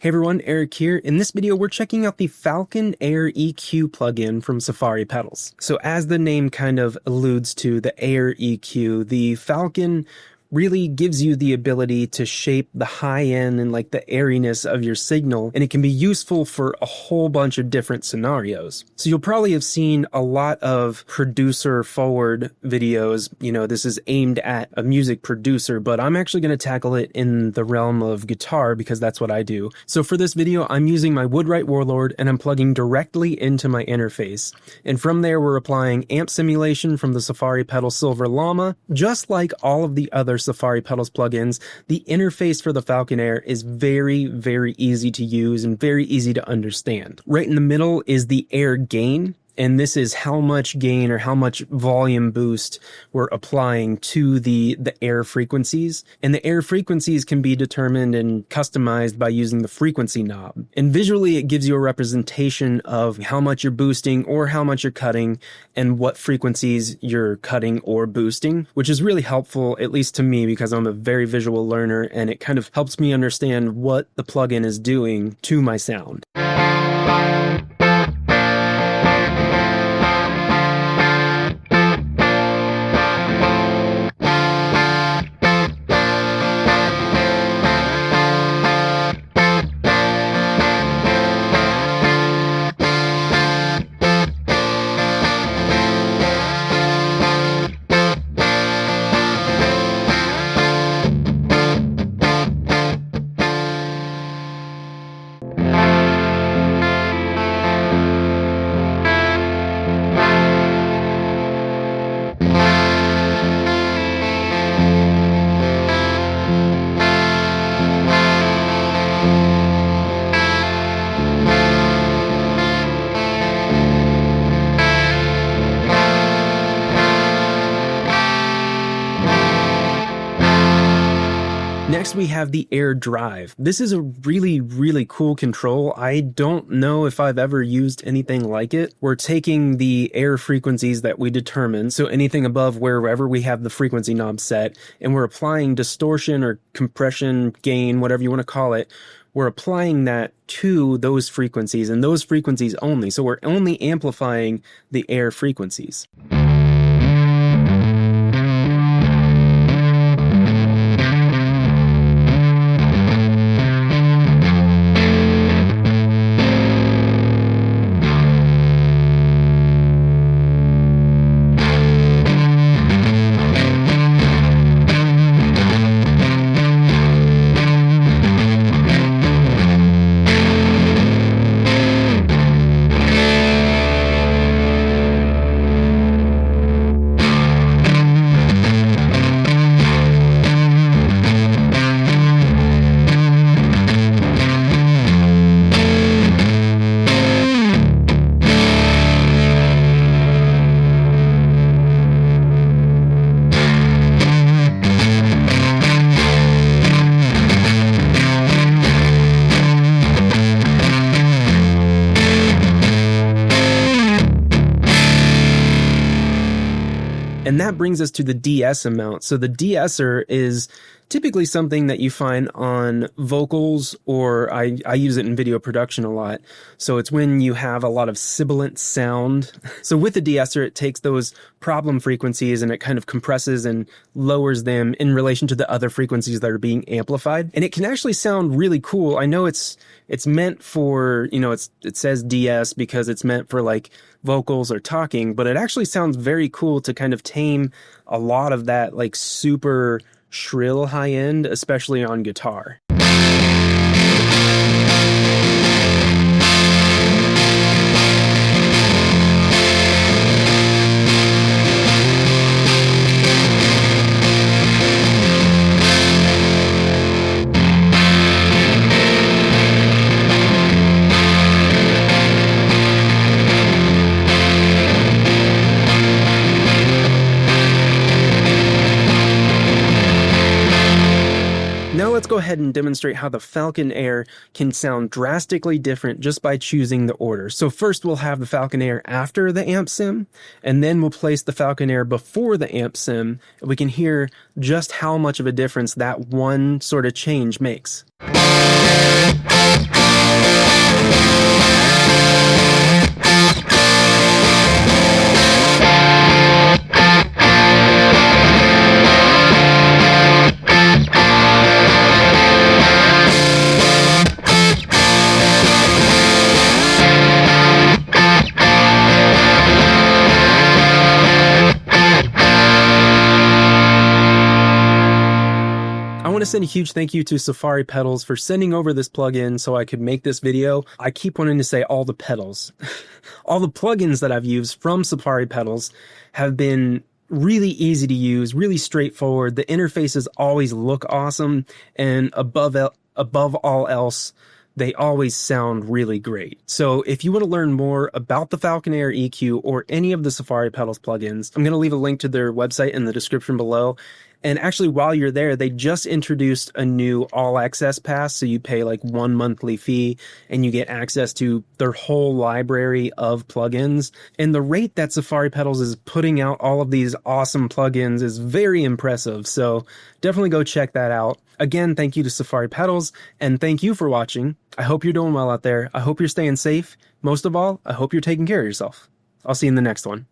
Hey everyone, Eric here. In this video, we're checking out the Falcon Air EQ plugin from Safari Pedals. So as the name kind of alludes to, the Air EQ, the Falcon really gives you the ability to shape the high end and like the airiness of your signal, and it can be useful for a whole bunch of different scenarios. So you'll probably have seen a lot of producer forward videos. You know, this is aimed at a music producer, but I'm actually going to tackle it in the realm of guitar because that's what I do. So for this video, I'm using my Woodwright Warlord and I'm plugging directly into my interface. And from there, we're applying amp simulation from the Safari Pedal Silver Llama. Just like all of the other Safari Pedals plugins, the interface for the Falcon Air is very, very easy to use and very easy to understand. Right in the middle is the air gain, and this is how much gain or how much volume boost we're applying to the air frequencies. And the air frequencies can be determined and customized by using the frequency knob. And visually, it gives you a representation of how much you're boosting or how much you're cutting and what frequencies you're cutting or boosting, which is really helpful, at least to me, because I'm a very visual learner, and it kind of helps me understand what the plugin is doing to my sound. Next, we have the air drive. This is a really, really cool control. I don't know if I've ever used anything like it. We're taking the air frequencies that we determine, so anything above wherever we have the frequency knob set, and we're applying distortion or compression, gain, whatever you want to call it. We're applying that to those frequencies and those frequencies only. So we're only amplifying the air frequencies. And that brings us to the DS amount. So the de-esser is typically something that you find on vocals, or I use it in video production a lot. So it's when you have a lot of sibilant sound. So with the de-esser, it takes those problem frequencies and it kind of compresses and lowers them in relation to the other frequencies that are being amplified. And it can actually sound really cool. I know it's meant for, you know, it says DS because it's meant for like vocals or talking, but it actually sounds very cool to kind of tame a lot of that like super shrill high end, especially on guitar. Now let's go ahead and demonstrate how the Falcon Air can sound drastically different just by choosing the order. So first we'll have the Falcon Air after the amp sim, and then we'll place the Falcon Air before the amp sim, and we can hear just how much of a difference that one sort of change makes. send a huge thank you to Safari Pedals for sending over this plugin so I could make this video. I keep wanting to say all the pedals. All the plugins that I've used from Safari Pedals have been really easy to use, really straightforward. The interfaces always look awesome, and above all else, they always sound really great. So if you want to learn more about the Falcon Air EQ or any of the Safari Pedals plugins, I'm going to leave a link to their website in the description below. And actually, while you're there, they just introduced a new all access pass. So you pay like 1 monthly fee and you get access to their whole library of plugins. And the rate that Safari Pedals is putting out all of these awesome plugins is very impressive. So definitely go check that out. Again, thank you to Safari Pedals, and thank you for watching. I hope you're doing well out there. I hope you're staying safe. Most of all, I hope you're taking care of yourself. I'll see you in the next one.